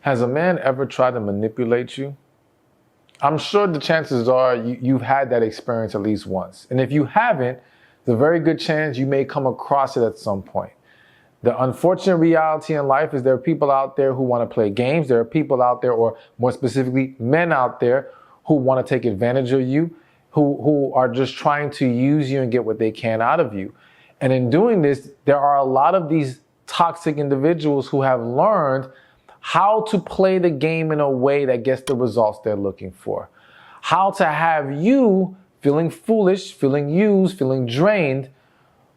Has a man ever tried to manipulate you? I'm sure the chances are you've had that experience at least once. And if you haven't, there's a very good chance you may come across it at some point. The unfortunate reality in life is there are people out there who want to play games. There are people out there, or more specifically, men out there who want to take advantage of you, who are just trying to use you and get what they can out of you. And in doing this, there are a lot of these toxic individuals who have learned how to play the game in a way that gets the results they're looking for. How to have you feeling foolish, feeling used, feeling drained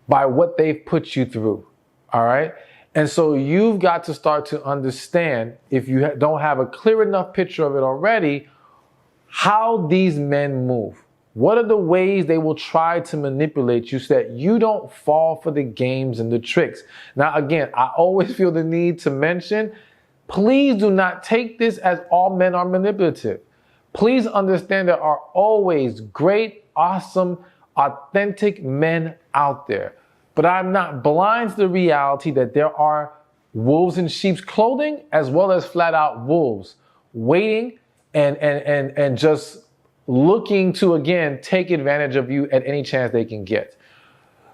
by what they've put you through. All right? And so you've got to start to understand, if you don't have a clear enough picture of it already, how these men move. What are the ways they will try to manipulate you so that you don't fall for the games and the tricks? Now, again, I always feel the need to mention, please do not take this as all men are manipulative. Please understand there are always great, awesome, authentic men out there. But I'm not blind to the reality that there are wolves in sheep's clothing, as well as flat out wolves waiting and just looking to, again, take advantage of you at any chance they can get.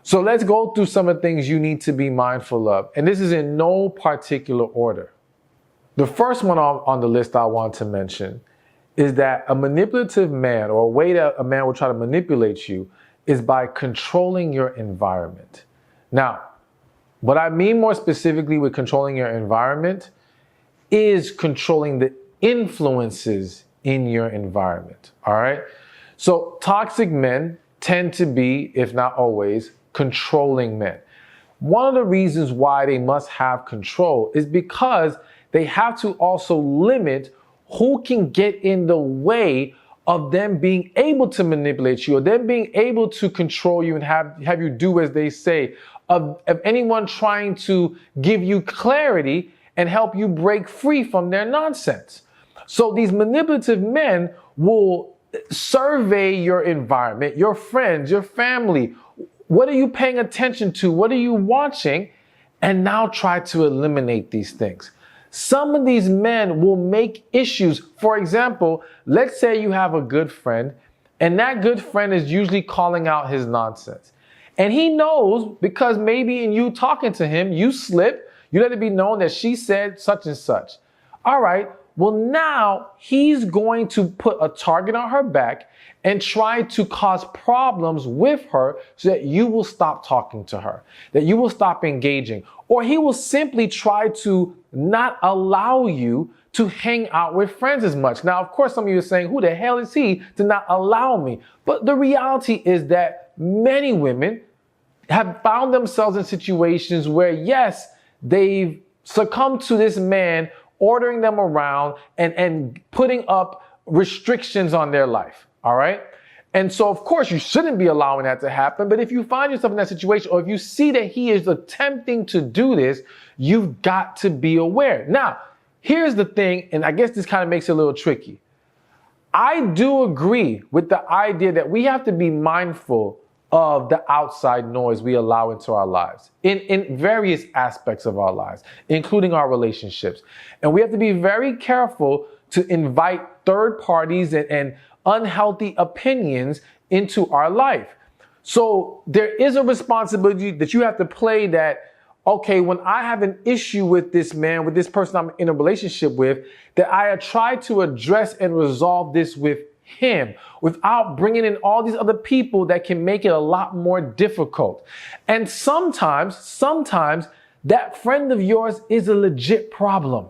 So let's go through some of the things you need to be mindful of. And this is in no particular order. The first one on the list I want to mention is that a manipulative man, or a way that a man will try to manipulate you, is by controlling your environment. Now, what I mean more specifically with controlling your environment is controlling the influences in your environment, all right? So toxic men tend to be, if not always, controlling men. One of the reasons why they must have control is because they have to also limit who can get in the way of them being able to manipulate you, or them being able to control you and have you do as they say, of anyone trying to give you clarity and help you break free from their nonsense. So these manipulative men will survey your environment, your friends, your family. What are you paying attention to? What are you watching? And now try to eliminate these things. Some of these men will make issues. For example, let's say you have a good friend, and that good friend is usually calling out his nonsense. And he knows, because maybe in you talking to him, you slip, you let it be known that she said such and such. All right, well now he's going to put a target on her back and try to cause problems with her so that you will stop talking to her, that you will stop engaging, or he will simply try to not allow you to hang out with friends as much. Now, of course, some of you are saying, who the hell is he to not allow me? But the reality is that many women have found themselves in situations where, yes, they've succumbed to this man ordering them around and putting up restrictions on their life. All right. And so, of course, you shouldn't be allowing that to happen. But if you find yourself in that situation, or if you see that he is attempting to do this, you've got to be aware. Now, here's the thing, and I guess this kind of makes it a little tricky. I do agree with the idea that we have to be mindful of the outside noise we allow into our lives in various aspects of our lives, including our relationships. And we have to be very careful to invite third parties and unhealthy opinions into our life. So there is a responsibility that you have to play that, okay, when I have an issue with this man, with this person I'm in a relationship with, that I try to address and resolve this with him without bringing in all these other people that can make it a lot more difficult. And sometimes that friend of yours is a legit problem.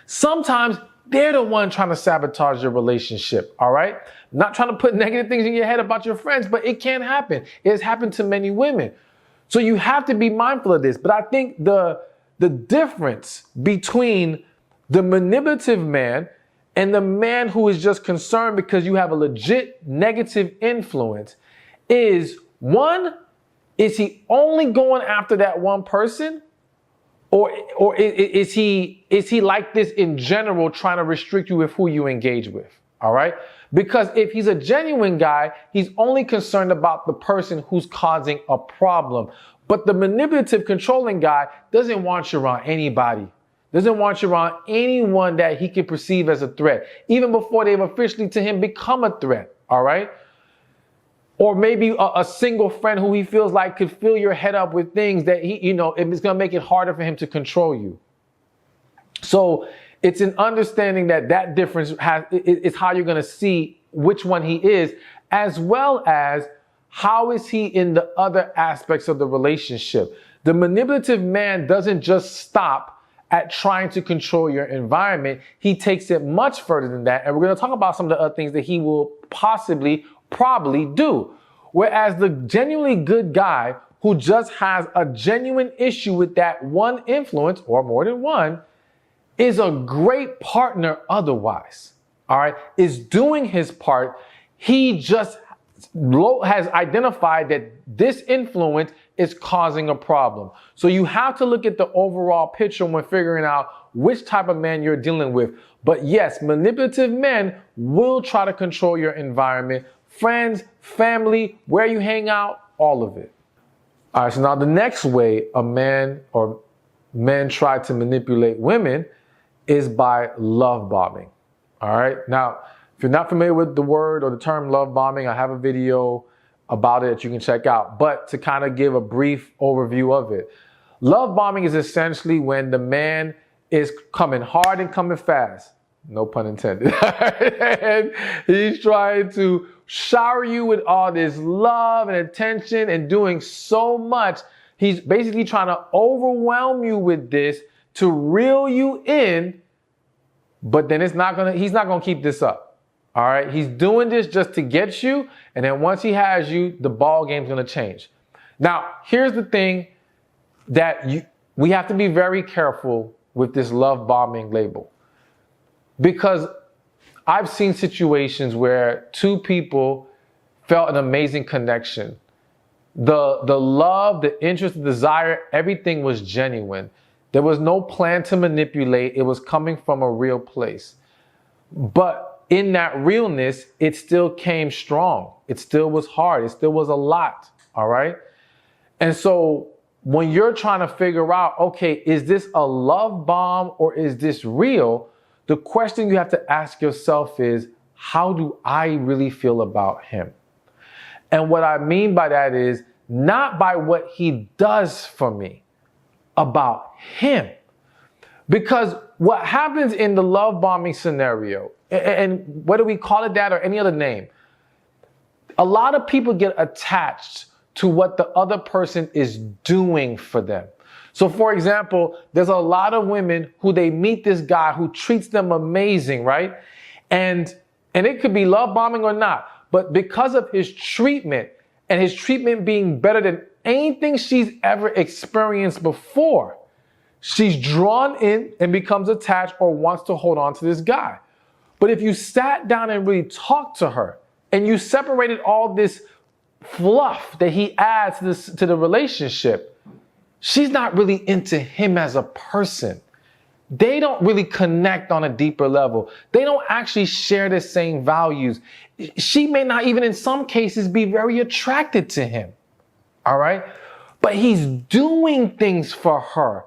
Sometimes they're the one trying to sabotage your relationship, all right? Not trying to put negative things in your head about your friends, but it can happen. It has happened to many women. So you have to be mindful of this. But I think the difference between the manipulative man and the man who is just concerned because you have a legit negative influence is, one, is he only going after that one person? Or is he like this in general, trying to restrict you with who you engage with? All right. Because if he's a genuine guy, he's only concerned about the person who's causing a problem. But the manipulative, controlling guy doesn't want you around anybody. doesn't want you around anyone that he can perceive as a threat, even before they've officially to him become a threat, all right? Or maybe a single friend who he feels like could fill your head up with things that it's going to make it harder for him to control you. So it's an understanding that difference is how you're going to see which one he is, as well as how is he in the other aspects of the relationship. The manipulative man doesn't just stop at trying to control your environment. He takes it much further than that. And we're going to talk about some of the other things that he will probably do. Whereas the genuinely good guy who just has a genuine issue with that one influence, or more than one, is a great partner otherwise, all right, is doing his part. He just has identified that this influence is causing a problem. So you have to look at the overall picture when figuring out which type of man you're dealing with. But yes, manipulative men will try to control your environment, friends, family, where you hang out, all of it. All right, so now the next way a man or men try to manipulate women is by love bombing. All right. Now, if you're not familiar with the word or the term love bombing, I have a video about it that you can check out. But to kind of give a brief overview of it, love bombing is essentially when the man is coming hard and coming fast. No pun intended. And he's trying to shower you with all this love and attention and doing so much. He's basically trying to overwhelm you with this to reel you in, but then he's not gonna keep this up. All right. He's doing this just to get you. And then once he has you, the ball game's going to change. Now, here's the thing that we have to be very careful with this love bombing label, because I've seen situations where two people felt an amazing connection. The love, the interest, the desire, everything was genuine. There was no plan to manipulate. It was coming from a real place. But in that realness, it still came strong. It still was hard. It still was a lot. All right. And so when you're trying to figure out, okay, is this a love bomb or is this real? The question you have to ask yourself is, how do I really feel about him? And what I mean by that is not by what he does for me, about him. Because what happens in the love bombing scenario, and whether we call it that or any other name, a lot of people get attached to what the other person is doing for them. So for example, there's a lot of women who they meet this guy who treats them amazing, right? And it could be love bombing or not, but because of his treatment and his treatment being better than anything she's ever experienced before, she's drawn in and becomes attached or wants to hold on to this guy. But if you sat down and really talked to her and you separated all this fluff that he adds to the relationship, she's not really into him as a person. They don't really connect on a deeper level. They don't actually share the same values. She may not even in some cases be very attracted to him. All right. But he's doing things for her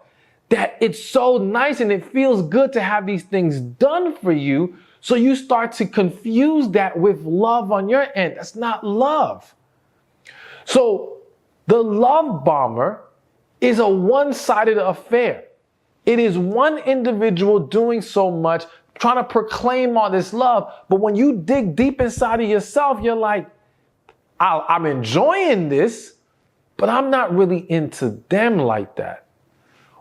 that it's so nice and it feels good to have these things done for you. So you start to confuse that with love on your end. That's not love. So the love bomber is a one-sided affair. It is one individual doing so much, trying to proclaim all this love. But when you dig deep inside of yourself, you're like, I'm enjoying this, but I'm not really into them like that.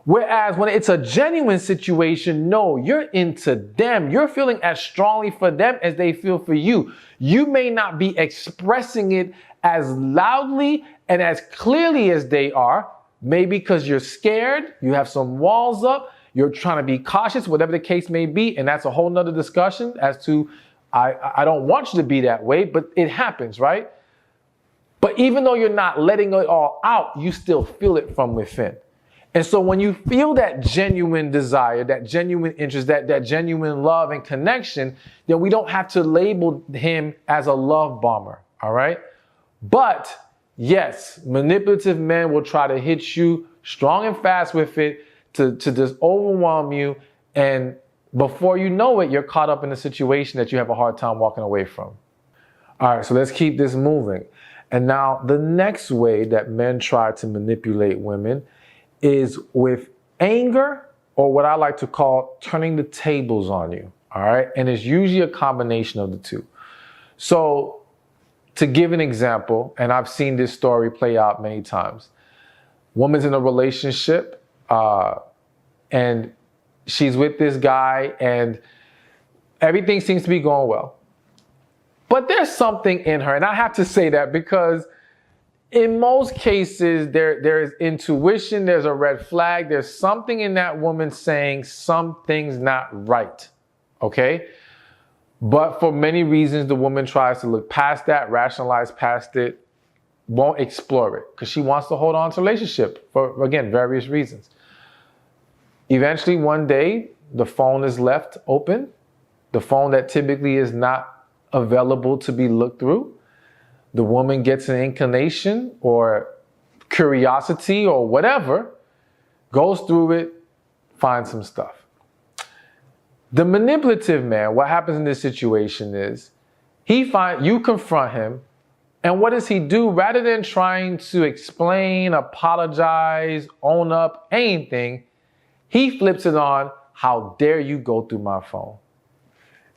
Whereas when it's a genuine situation, no, you're into them. You're feeling as strongly for them as they feel for you. You may not be expressing it as loudly and as clearly as they are, maybe because you're scared, you have some walls up, you're trying to be cautious, whatever the case may be. And that's a whole nother discussion as to, I don't want you to be that way, but it happens, right? But even though you're not letting it all out, you still feel it from within. And so when you feel that genuine desire, that genuine interest, that genuine love and connection, then we don't have to label him as a love bomber, all right? But yes, manipulative men will try to hit you strong and fast with it to just overwhelm you, and before you know it, you're caught up in a situation that you have a hard time walking away from. All right, so let's keep this moving. And now the next way that men try to manipulate women is with anger, or what I like to call turning the tables on you. All right, and it's usually a combination of the two. So to give an example, and I've seen this story play out many times. Woman's in a relationship, and she's with this guy, and everything seems to be going well. But there's something in her, and I have to say that because in most cases, there is intuition, there's a red flag, there's something in that woman saying something's not right, okay? But for many reasons, the woman tries to look past that, rationalize past it, won't explore it, because she wants to hold on to the relationship for, again, various reasons. Eventually, one day, the phone is left open, the phone that typically is not available to be looked through. The woman gets an inclination or curiosity or whatever, goes through it, finds some stuff. The manipulative man, what happens in this situation is you confront him, and what does he do? Rather than trying to explain, apologize, own up, anything, he flips it on, how dare you go through my phone?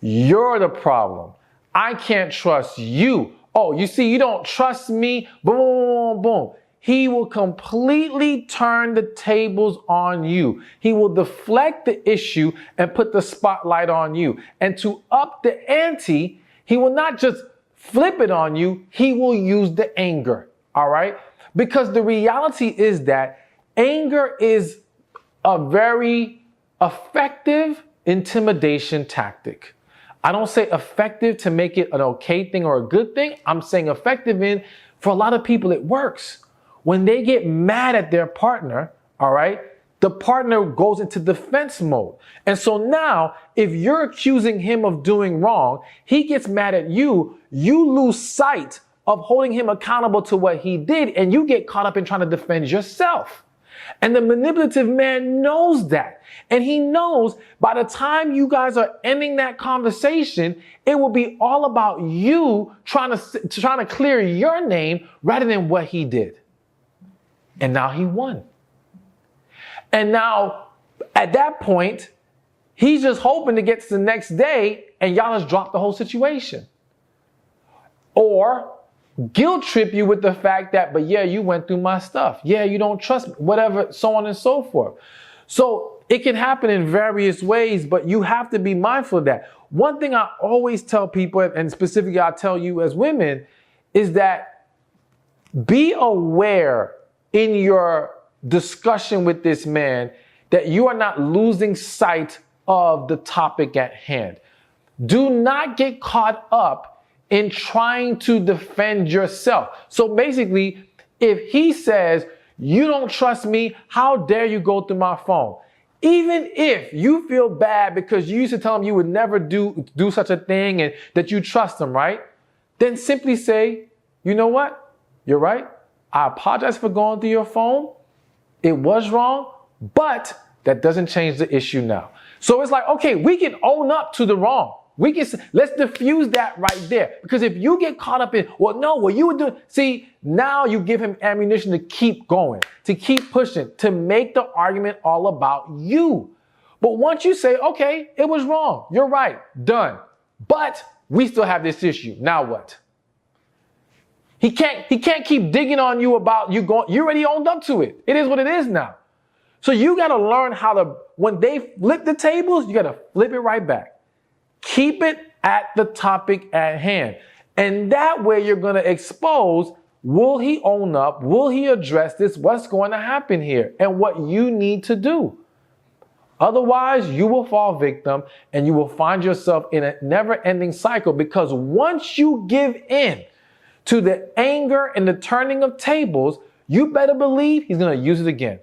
You're the problem. I can't trust you. Oh, you see, you don't trust me. Boom, boom, boom. He will completely turn the tables on you. He will deflect the issue and put the spotlight on you. And to up the ante, he will not just flip it on you, he will use the anger, all right? Because the reality is that anger is a very effective intimidation tactic. I don't say effective to make it an okay thing or a good thing. I'm saying effective for a lot of people, it works. When they get mad at their partner, all right, the partner goes into defense mode. And so now, if you're accusing him of doing wrong, he gets mad at you, you lose sight of holding him accountable to what he did, and you get caught up in trying to defend yourself. And the manipulative man knows that. And he knows by the time you guys are ending that conversation, it will be all about you trying to clear your name rather than what he did. And now he won. And now at that point, he's just hoping to get to the next day and y'all just drop the whole situation. Or guilt trip you with the fact that, but yeah, you went through my stuff. Yeah, you don't trust me, whatever, so on and so forth. So it can happen in various ways, but you have to be mindful of that. One thing I always tell people, and specifically I tell you as women, is that be aware in your discussion with this man that you are not losing sight of the topic at hand. Do not get caught up in trying to defend yourself. So basically, if he says, you don't trust me, how dare you go through my phone? Even if you feel bad because you used to tell him you would never do such a thing and that you trust him, right? Then simply say, you know what? You're right. I apologize for going through your phone. It was wrong, but that doesn't change the issue now. So it's like, okay, we can own up to the wrong. Let's diffuse that right there. Because if you get caught up in, well, no, what you would do, see, now you give him ammunition to keep going, to keep pushing, to make the argument all about you. But once you say, okay, it was wrong, you're right, done. But we still have this issue. Now what? He can't keep digging on you about you already owned up to it. It is what it is now. So you got to learn how to, when they flip the tables, you got to flip it right back. Keep it at the topic at hand. And that way you're going to expose, will he own up? Will he address this? What's going to happen here? And what you need to do. Otherwise, you will fall victim and you will find yourself in a never-ending cycle, because once you give in to the anger and the turning of tables, you better believe he's going to use it again.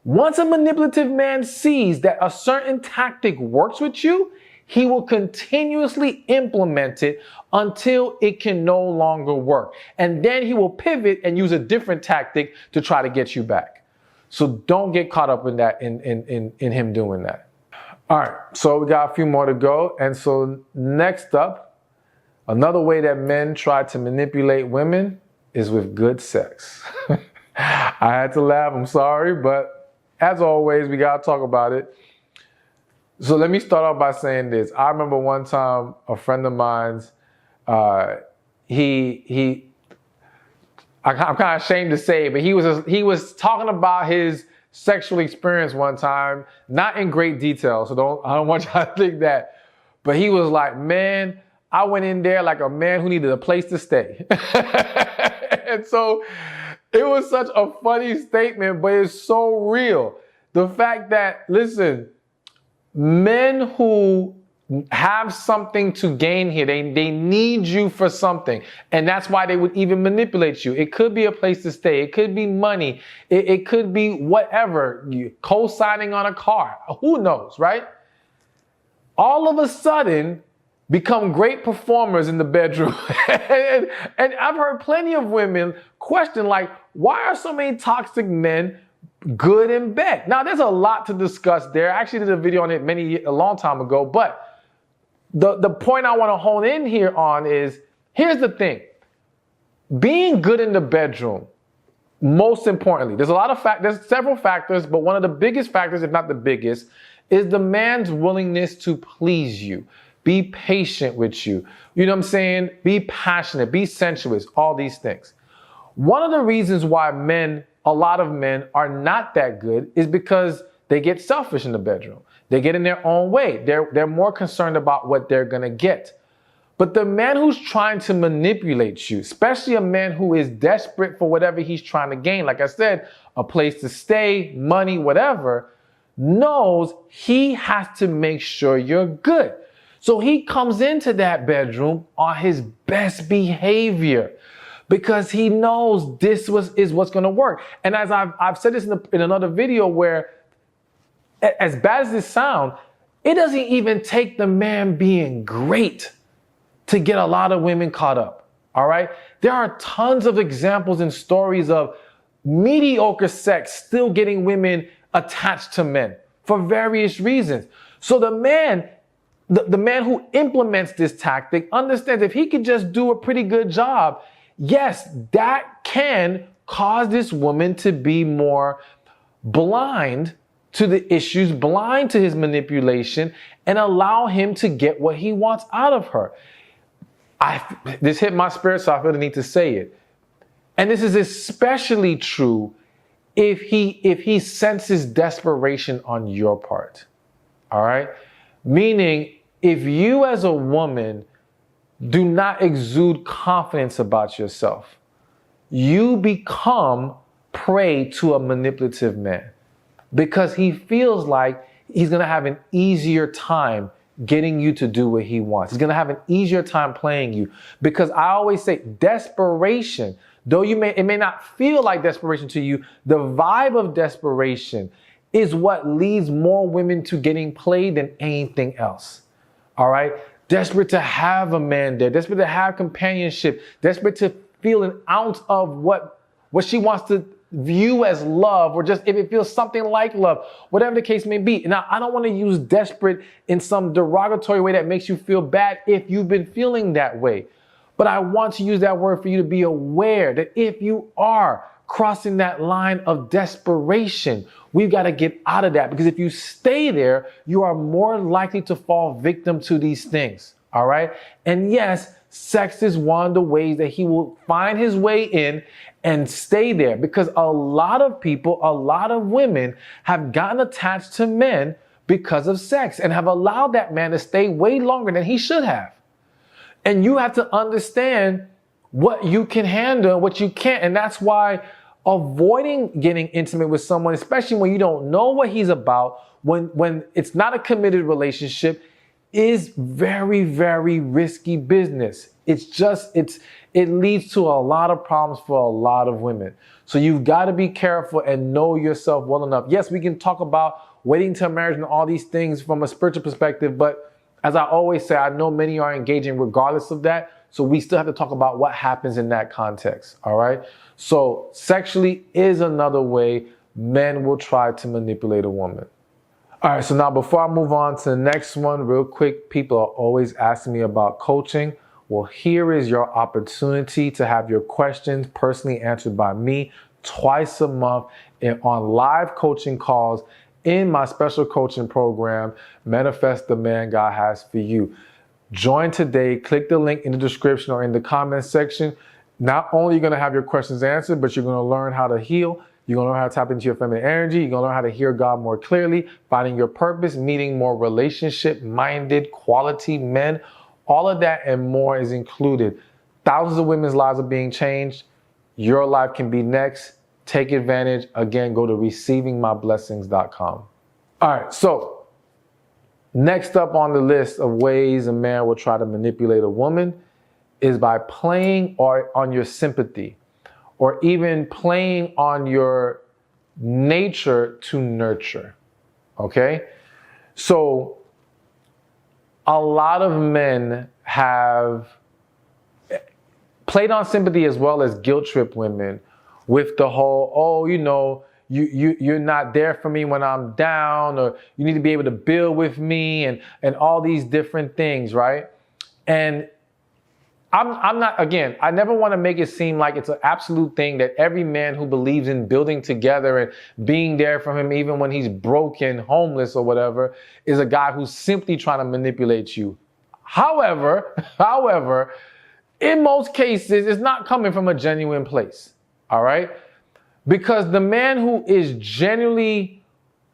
Once a manipulative man sees that a certain tactic works with you, he will continuously implement it until it can no longer work. And then he will pivot and use a different tactic to try to get you back. So don't get caught up in that, in him doing that. All right, so we got a few more to go. And so next up, another way that men try to manipulate women is with good sex. I had to laugh, I'm sorry, but as always, we gotta talk about it. So let me start off by saying this. I remember one time a friend of mine's, I'm kind of ashamed to say it, but he was talking about his sexual experience one time, not in great detail, so I don't want y'all to think that. But he was like, man, I went in there like a man who needed a place to stay. And so it was such a funny statement, but it's so real. The fact that, listen, men who have something to gain here, they need you for something. And that's why they would even manipulate you. It could be a place to stay. It could be money. It could be whatever. You co-signing on a car. Who knows, right? All of a sudden, become great performers in the bedroom. and I've heard plenty of women question, like, why are so many toxic men good in bed? Now, there's a lot to discuss there. I actually did a video on it a long time ago, but the point I want to hone in here on is, here's the thing. Being good in the bedroom, most importantly, there's several factors, but one of the biggest factors, if not the biggest, is the man's willingness to please you. Be patient with you. You know what I'm saying? Be passionate, be sensuous, all these things. One of the reasons why a lot of men are not that good is because they get selfish in the bedroom. They get in their own way. They're more concerned about what they're gonna get. But the man who's trying to manipulate you, especially a man who is desperate for whatever he's trying to gain, like I said, a place to stay, money, whatever, knows he has to make sure you're good. So he comes into that bedroom on his best behavior because he knows this is what's going to work. And as I've said this in another video, where as bad as this sounds, it doesn't even take the man being great to get a lot of women caught up. All right. There are tons of examples and stories of mediocre sex still getting women attached to men for various reasons. So the man who implements this tactic understands if he could just do a pretty good job, yes, that can cause this woman to be more blind to the issues, blind to his manipulation, and allow him to get what he wants out of her. This hit my spirit, so I feel the need to say it. And this is especially true if he senses desperation on your part. All right? Meaning, if you as a woman do not exude confidence about yourself, you become prey to a manipulative man because he feels like he's going to have an easier time getting you to do what he wants. He's going to have an easier time playing you because I always say desperation, though it may not feel like desperation to you, the vibe of desperation is what leads more women to getting played than anything else. All right? Desperate to have a man there, desperate to have companionship, desperate to feel an ounce of what she wants to view as love, or just if it feels something like love, whatever the case may be. Now, I don't want to use desperate in some derogatory way that makes you feel bad if you've been feeling that way. But I want to use that word for you to be aware that if you are crossing that line of desperation, we've got to get out of that, because if you stay there, you are more likely to fall victim to these things. All right. And yes, sex is one of the ways that he will find his way in and stay there, because a lot of people, a lot of women have gotten attached to men because of sex and have allowed that man to stay way longer than he should have. And you have to understand what you can handle and what you can't. And that's why avoiding getting intimate with someone, especially when you don't know what he's about, when it's not a committed relationship, is very, very risky business. It leads to a lot of problems for a lot of women. So you've got to be careful and know yourself well enough. Yes, we can talk about waiting till marriage and all these things from a spiritual perspective, but as I always say, I know many are engaging regardless of that. So we still have to talk about what happens in that context. All right. So sexually is another way men will try to manipulate a woman. All right, so now before I move on to the next one, real quick, people are always asking me about coaching. Well, here is your opportunity to have your questions personally answered by me twice a month on live coaching calls in my special coaching program, Manifest the Man God Has for You. Join today, click the link in the description or in the comments section. Not only are you gonna have your questions answered, but you're gonna learn how to heal. You're gonna learn how to tap into your feminine energy. You're gonna learn how to hear God more clearly, finding your purpose, meeting more relationship-minded, quality men. All of that and more is included. Thousands of women's lives are being changed. Your life can be next. Take advantage. Again, go to receivingmyblessings.com. All right, so next up on the list of ways a man will try to manipulate a woman is by playing on your sympathy, or even playing on your nature to nurture, okay? So a lot of men have played on sympathy as well as guilt trip women with the whole, oh, you know, you're not there for me when I'm down, or you need to be able to build with me, and all these different things, right? And I'm not, again, I never want to make it seem like it's an absolute thing that every man who believes in building together and being there for him even when he's broken, homeless or whatever, is a guy who's simply trying to manipulate you. However, in most cases, it's not coming from a genuine place, all right? Because the man who is genuinely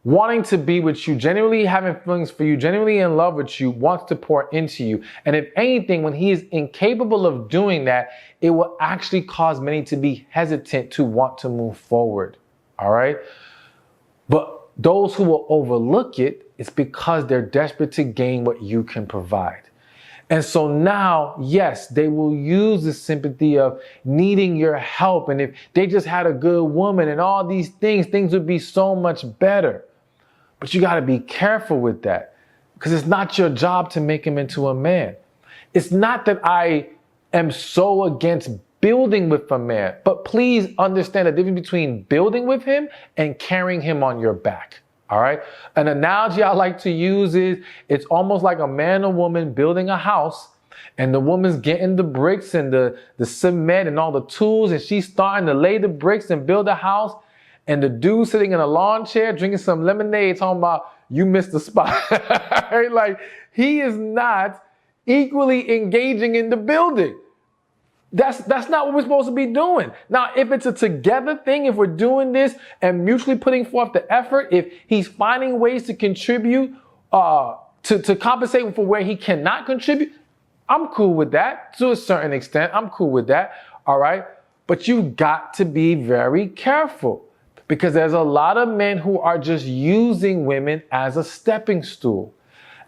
wanting to be with you, genuinely having feelings for you, genuinely in love with you, wants to pour into you. And if anything, when he is incapable of doing that, it will actually cause many to be hesitant to want to move forward, all right? But those who will overlook it, it's because they're desperate to gain what you can provide. And so now, yes, they will use the sympathy of needing your help. And if they just had a good woman and all these things, things would be so much better. But you got to be careful with that, because it's not your job to make him into a man. It's not that I am so against building with a man, but please understand the difference between building with him and carrying him on your back. All right. An analogy I like to use is it's almost like a man or woman building a house, and the woman's getting the bricks and the cement and all the tools, and she's starting to lay the bricks and build a house. And the dude sitting in a lawn chair drinking some lemonade talking about, you missed the spot. Like, he is not equally engaging in the building. That's not what we're supposed to be doing. Now, if it's a together thing, if we're doing this and mutually putting forth the effort, if he's finding ways to contribute, to compensate for where he cannot contribute, I'm cool with that to a certain extent. I'm cool with that. All right. But you've got to be very careful, because there's a lot of men who are just using women as a stepping stool,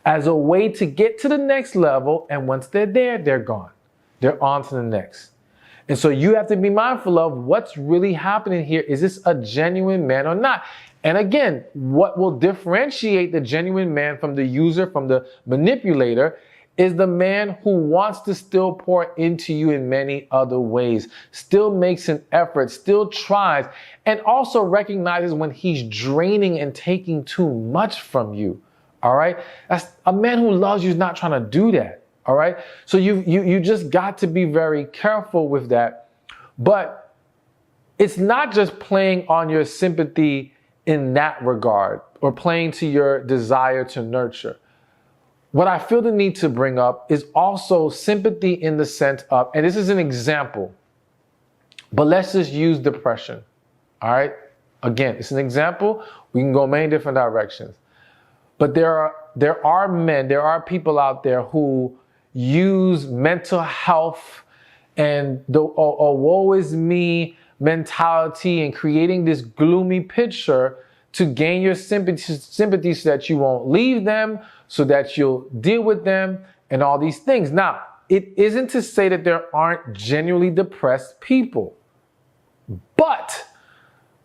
as a way to get to the next level. And once they're there, they're gone. They're on to the next. And so you have to be mindful of what's really happening here. Is this a genuine man or not? And again, what will differentiate the genuine man from the user, from the manipulator, is the man who wants to still pour into you in many other ways, still makes an effort, still tries, and also recognizes when he's draining and taking too much from you. All right? That's a man who loves you is not trying to do that. All right? So you just got to be very careful with that. But it's not just playing on your sympathy in that regard, or playing to your desire to nurture. What I feel the need to bring up is also sympathy in the sense of, and this is an example, but let's just use depression. All right? Again, it's an example. We can go many different directions. But there are men, there are people out there who use mental health and the woe is me mentality and creating this gloomy picture to gain your sympathy so that you won't leave them, so that you'll deal with them and all these things. Now, it isn't to say that there aren't genuinely depressed people. But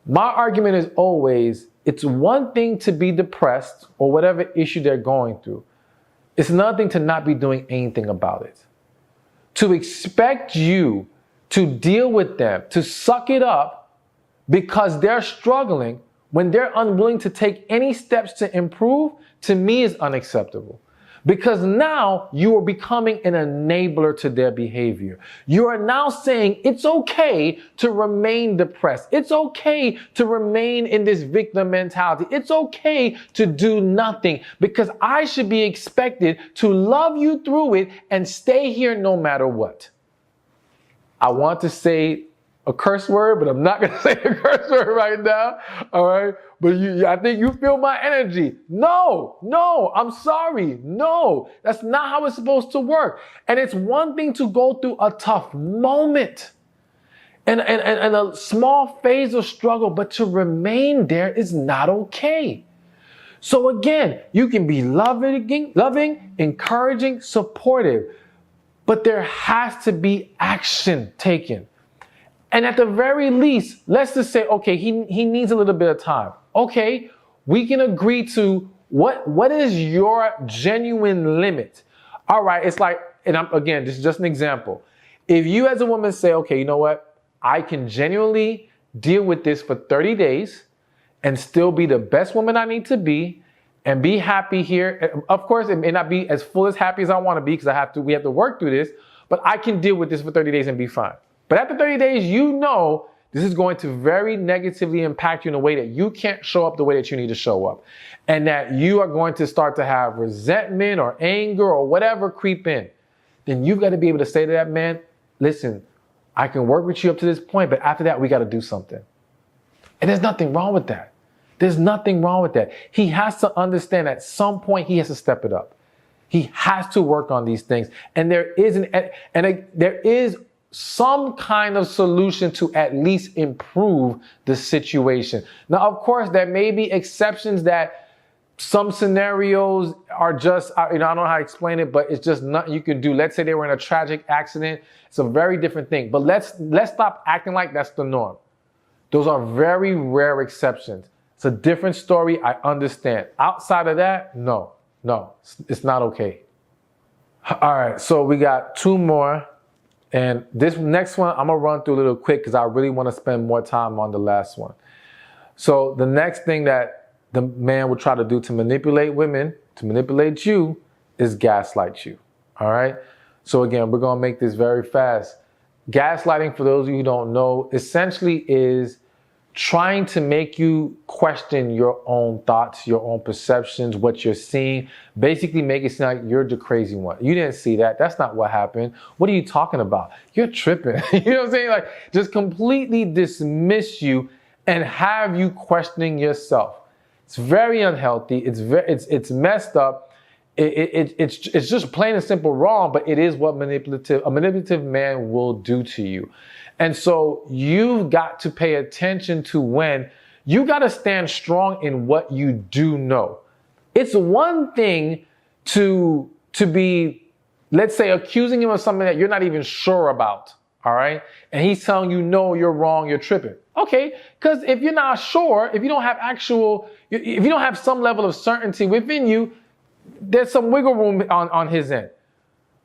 my argument is always, it's one thing to be depressed or whatever issue they're going through. It's another thing to not be doing anything about it. To expect you to deal with them, to suck it up because they're struggling, when they're unwilling to take any steps to improve, to me is unacceptable. Because now you are becoming an enabler to their behavior. You are now saying it's okay to remain depressed. It's okay to remain in this victim mentality. It's okay to do nothing because I should be expected to love you through it and stay here no matter what. I want to say a curse word, but I'm not going to say a curse word right now. All right. But I think you feel my energy. No, I'm sorry. No, that's not how it's supposed to work. And it's one thing to go through a tough moment and a small phase of struggle, but to remain there is not okay. So again, you can be loving, encouraging, supportive, but there has to be action taken. And at the very least, let's just say, okay, he needs a little bit of time. Okay, we can agree to what is your genuine limit? All right, it's like, and again, this is just an example. If you as a woman say, okay, you know what? I can genuinely deal with this for 30 days and still be the best woman I need to be and be happy here. Of course, it may not be as full as happy as I want to be because we have to work through this, but I can deal with this for 30 days and be fine. But after 30 days, you know this is going to very negatively impact you in a way that you can't show up the way that you need to show up. And that you are going to start to have resentment or anger or whatever creep in. Then you've got to be able to say to that man, listen, I can work with you up to this point, but after that, we got to do something. And there's nothing wrong with that. There's nothing wrong with that. He has to understand at some point he has to step it up. He has to work on these things. And there is some kind of solution to at least improve the situation. Now, of course, there may be exceptions that some scenarios are just, I don't know how to explain it, but it's just nothing you can do. Let's say they were in a tragic accident. It's a very different thing. But let's stop acting like that's the norm. Those are very rare exceptions. It's a different story. I understand. Outside of that, no, it's not okay. All right, so we got two more. And this next one, I'm going to run through a little quick because I really want to spend more time on the last one. So the next thing that the man will try to do to manipulate women, to manipulate you, is gaslight you. All right? So again, we're going to make this very fast. Gaslighting, for those of you who don't know, essentially is trying to make you question your own thoughts, your own perceptions, what you're seeing, basically make it seem like you're the crazy one. You didn't see that. That's not what happened. What are you talking about? You're tripping. You know what I'm saying? Like, just completely dismiss you and have you questioning yourself. It's very unhealthy. It's messed up. It's just plain and simple wrong, but it is what a manipulative man will do to you. And so you've got to pay attention to when you got to stand strong in what you do know. It's one thing to be, let's say, accusing him of something that you're not even sure about. All right. And he's telling you, no, you're wrong. You're tripping. Okay. Because if you're not sure, if you don't have some level of certainty within you, there's some wiggle room on his end.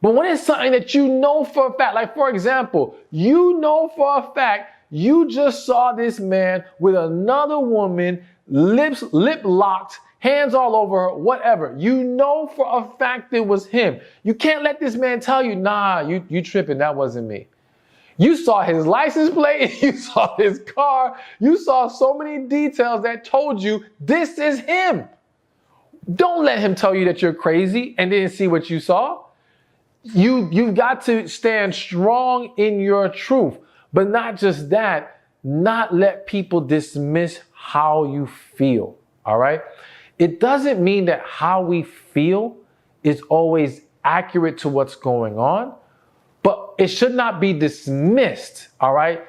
But when it's something that you know for a fact, like for example, you know for a fact, you just saw this man with another woman, lip locked, hands all over her, whatever. You know for a fact it was him. You can't let this man tell you, nah, you tripping, that wasn't me. You saw his license plate, you saw his car, you saw so many details that told you this is him. Don't let him tell you that you're crazy and didn't see what you saw. You've got to stand strong in your truth, but not just that, not let people dismiss how you feel, all right? It doesn't mean that how we feel is always accurate to what's going on, but it should not be dismissed, all right?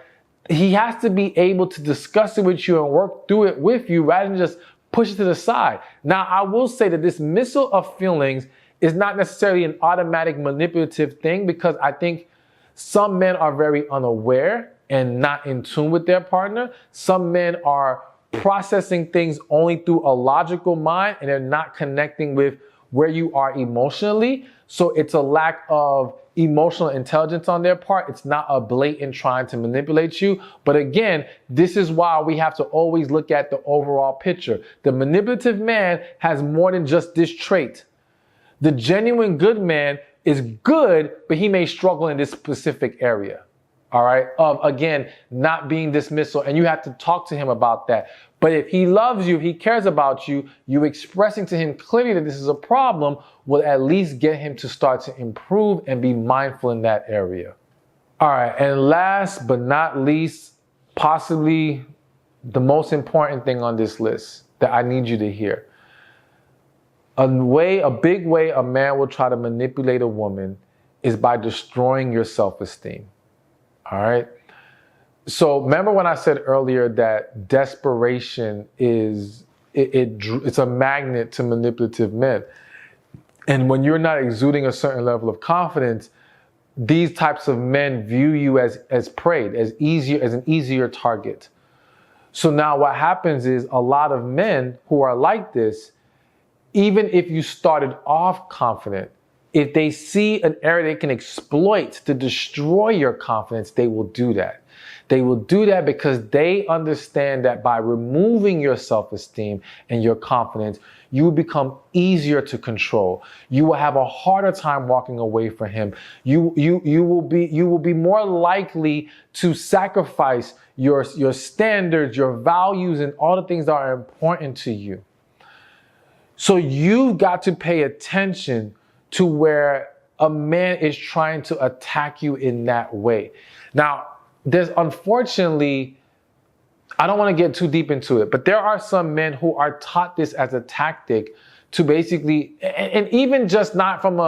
He has to be able to discuss it with you and work through it with you rather than just push it to the side. Now, I will say that dismissal of feelings is not necessarily an automatic manipulative thing because I think some men are very unaware and not in tune with their partner. Some men are processing things only through a logical mind and they're not connecting with where you are emotionally. So it's a lack of emotional intelligence on their part. It's not a blatant trying to manipulate you. But again, this is why we have to always look at the overall picture. The manipulative man has more than just this trait. The genuine good man is good, but he may struggle in this specific area. All right. Of, again, not being dismissal. And you have to talk to him about that. But if he loves you, if he cares about you, you expressing to him clearly that this is a problem will at least get him to start to improve and be mindful in that area. All right. And last but not least, possibly the most important thing on this list that I need you to hear. A big way a man will try to manipulate a woman is by destroying your self-esteem. All right. So remember when I said earlier that desperation it's a magnet to manipulative men. And when you're not exuding a certain level of confidence, these types of men view you as prey, as an easier target. So now what happens is a lot of men who are like this, even if you started off confident, if they see an area they can exploit to destroy your confidence, they will do that. They will do that because they understand that by removing your self-esteem and your confidence, you will become easier to control. You will have a harder time walking away from him. You will be more likely to sacrifice your standards, your values, and all the things that are important to you. So you've got to pay attention to where a man is trying to attack you in that way. Now, there's unfortunately, I don't want to get too deep into it, but there are some men who are taught this as a tactic to basically, and even just not from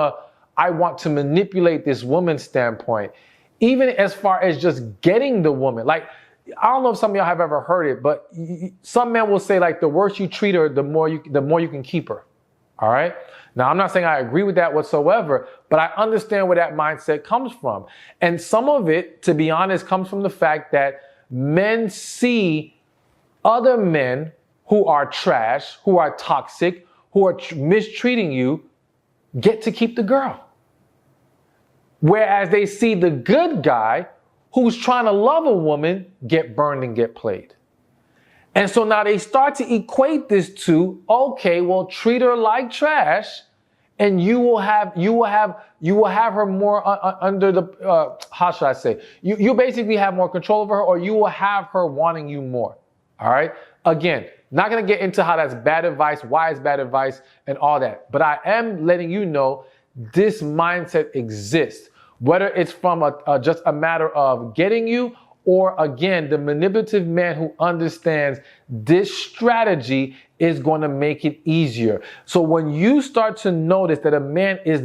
I want to manipulate this woman standpoint, even as far as just getting the woman. Like, I don't know if some of y'all have ever heard it, but some men will say, like, the worse you treat her, the more you can keep her. All right. Now, I'm not saying I agree with that whatsoever, but I understand where that mindset comes from. And some of it, to be honest, comes from the fact that men see other men who are trash, who are toxic, who are mistreating you, get to keep the girl. Whereas they see the good guy who's trying to love a woman get burned and get played. And so now they start to equate this to, okay, well, treat her like trash, and you will have her more under the how should I say? You basically have more control over her, or you will have her wanting you more. All right. Again, not gonna get into how that's bad advice, why it's bad advice, and all that. But I am letting you know this mindset exists, whether it's from just a matter of getting you, or again, the manipulative man who understands this strategy is going to make it easier. So when you start to notice that a man is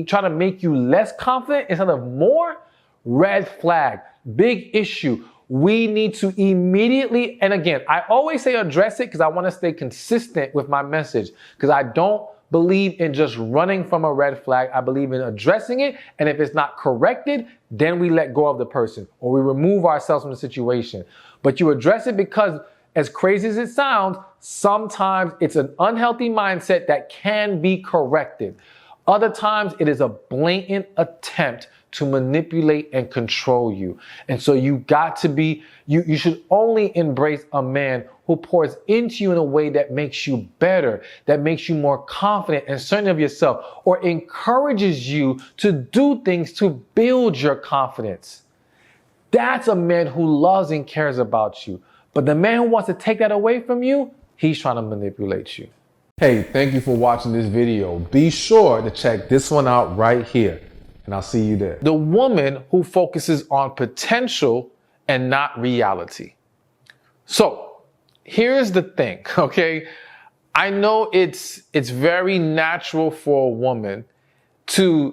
trying to make you less confident instead of more, red flag, big issue. We need to immediately, and again, I always say address it because I want to stay consistent with my message, because I don't believe in just running from a red flag. I believe in addressing it. And if it's not corrected, then we let go of the person or we remove ourselves from the situation. But you address it because, as crazy as it sounds, sometimes it's an unhealthy mindset that can be corrected. Other times it is a blatant attempt to manipulate and control you. And so you should only embrace a man who pours into you in a way that makes you better, that makes you more confident and certain of yourself, or encourages you to do things to build your confidence. That's a man who loves and cares about you. But the man who wants to take that away from you, he's trying to manipulate you. Hey, thank you for watching this video. Be sure to check this one out right here, and I'll see you there. The woman who focuses on potential and not reality. So here's the thing, okay? I know it's very natural for a woman to